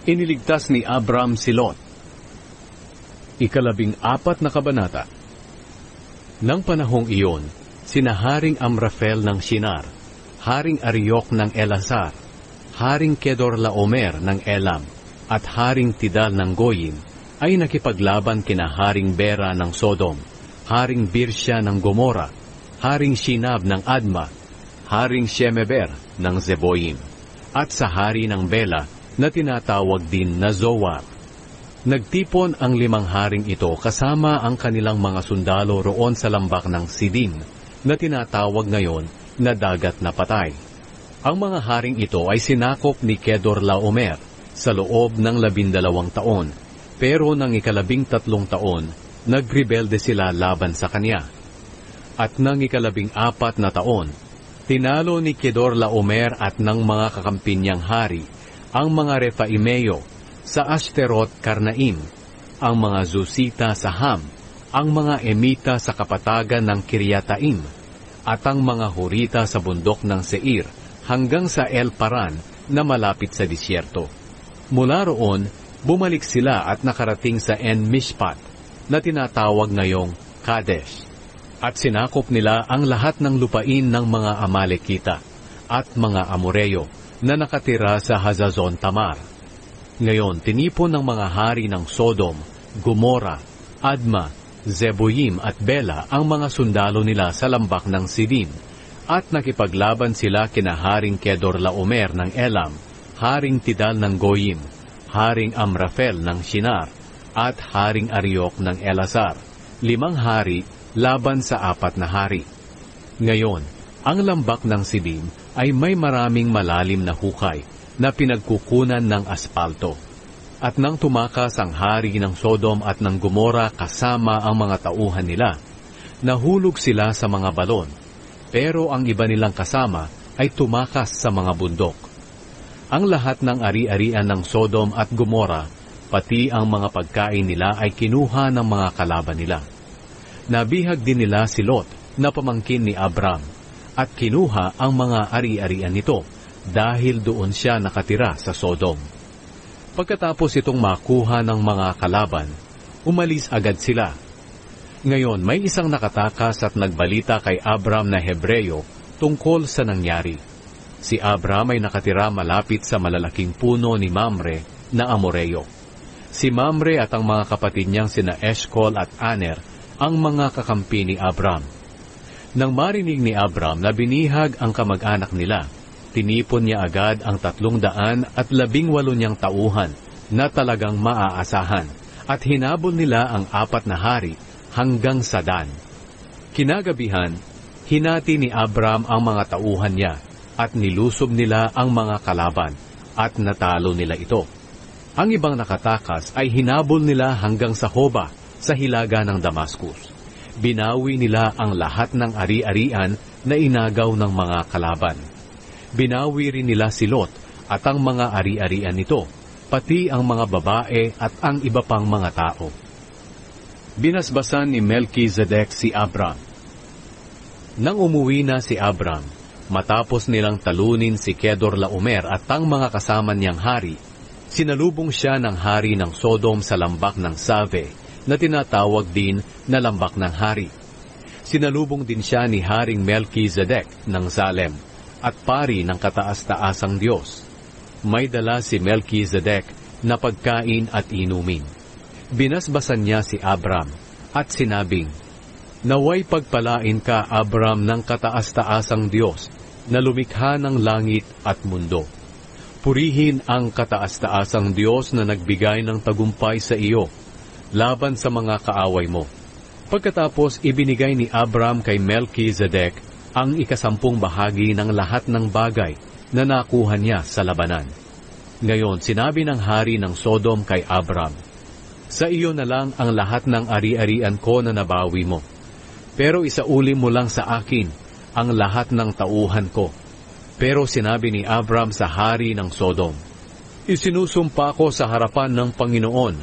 Iniligtas ni Abram si Lot. 14 na kabanata. Nang panahong iyon, sina Haring Amrafel ng Shinar, Haring Ariok ng Elasar, Haring Kedorlaomer ng Elam, at Haring Tidal ng Goyim, ay nakipaglaban kina Haring Bera ng Sodom, Haring Birsya ng Gomora, Haring Shinab ng Adma, Haring Shemeber ng Zeboim, at sa hari ng Bela, na tinatawag din na Zoar. Nagtipon ang 5 haring ito kasama ang kanilang mga sundalo roon sa lambak ng Sidim, na tinatawag ngayon na Dagat na Patay. Ang mga haring ito ay sinakop ni Kedorlaomer sa loob ng 12 taon, pero nang 13 taon, nagrebelde sila laban sa kanya. At nang 14 na taon, tinalo ni Kedorlaomer at ng mga kakampi niyang hari ang mga Refaimeo sa Ashterot Karnaim, ang mga Zusita sa Ham, ang mga Emita sa kapatagan ng Kiryataim, at ang mga Horita sa bundok ng Seir hanggang sa El Paran na malapit sa disyerto. Mula roon, bumalik sila at nakarating sa En Mishpat na tinatawag ngayong Kadesh, at sinakop nila ang lahat ng lupain ng mga Amalekita at mga Amoreo na nakatira sa Hazazon Tamar. Ngayon, tinipon ng mga hari ng Sodom, Gomora, Adma, Zeboim at Bela ang mga sundalo nila sa lambak ng Sidim, at nakipaglaban sila kina Haring Kedorlaomer ng Elam, Haring Tidal ng Goyim, Haring Amrafel ng Shinar, at Haring Ariok ng Elasar, 5 hari laban sa 4 na hari. Ngayon, ang lambak ng Sidim ay may maraming malalim na hukay na pinagkukunan ng aspalto. At nang tumakas ang hari ng Sodom at ng Gomora kasama ang mga tauhan nila, nahulog sila sa mga balon, pero ang iba nilang kasama ay tumakas sa mga bundok. Ang lahat ng ari-arian ng Sodom at Gomora, pati ang mga pagkain nila ay kinuha ng mga kalaban nila. Nabihag din nila si Lot na pamangkin ni Abram, at kinuha ang mga ari-arian nito dahil doon siya nakatira sa Sodom. Pagkatapos itong makuha ng mga kalaban, umalis agad sila. Ngayon may isang nakatakas at nagbalita kay Abram na Hebreo tungkol sa nangyari. Si Abram ay nakatira malapit sa malalaking puno ni Mamre na Amoreo. Si Mamre at ang mga kapatid niyang sina Eshcol at Aner ang mga kakampi ni Abram. Nang marinig ni Abram na binihag ang kamag-anak nila, tinipon niya agad ang 318 niyang tauhan na talagang maaasahan, at hinabol nila ang 4 na hari hanggang sa Dan. Kinagabihan, hinati ni Abram ang mga tauhan niya, at nilusob nila ang mga kalaban, at natalo nila ito. Ang ibang nakatakas ay hinabol nila hanggang sa Hoba, sa hilaga ng Damascus. Binawi nila ang lahat ng ari-arian na inagaw ng mga kalaban. Binawi rin nila si Lot at ang mga ari-arian nito, pati ang mga babae at ang iba pang mga tao. Binasbasan ni Melchizedek si Abram. Nang umuwi na si Abram, matapos nilang talunin si Kedorlaomer at ang mga kasama niyang hari, sinalubong siya ng hari ng Sodom sa lambak ng Save, na tinatawag din na lambak ng hari. Sinalubong din siya ni Haring Melchizedek ng Salem, at pari ng kataas-taasang Diyos. May dala si Melchizedek na pagkain at inumin. Binasbasan niya si Abram, at sinabing, "Naway pagpalain ka, Abram, ng kataas-taasang Diyos, na lumikha ng langit at mundo. Purihin ang kataas-taasang Diyos na nagbigay ng tagumpay sa iyo, laban sa mga kaaway mo." Pagkatapos ibinigay ni Abram kay Melchizedek ang 10 bahagi ng lahat ng bagay na nakuha niya sa labanan. Ngayon sinabi ng hari ng Sodom kay Abram, "Sa iyo na lang ang lahat ng ari-arian ko na nabawi mo, pero isauli mo lang sa akin ang lahat ng tauhan ko." Pero sinabi ni Abram sa hari ng Sodom, "Isinusumpa ko sa harapan ng Panginoon,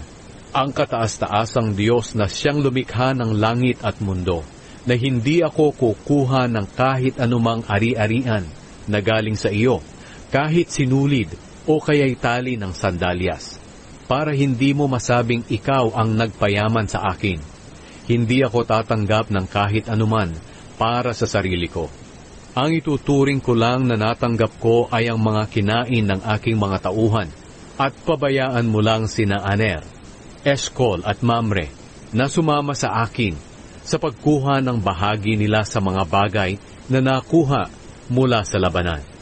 ang kataas-taasang Diyos na siyang lumikha ng langit at mundo, na hindi ako kukuha ng kahit anumang ari-arian na galing sa iyo, kahit sinulid, o kaya'y tali ng sandalyas, para hindi mo masabing ikaw ang nagpayaman sa akin. Hindi ako tatanggap ng kahit anuman para sa sarili ko. Ang ituturing ko lang na natanggap ko ay ang mga kinain ng aking mga tauhan, at pabayaan mo lang sina Aner, Eshcol at Mamre na sumama sa akin sa pagkuha ng bahagi nila sa mga bagay na nakuha mula sa labanan.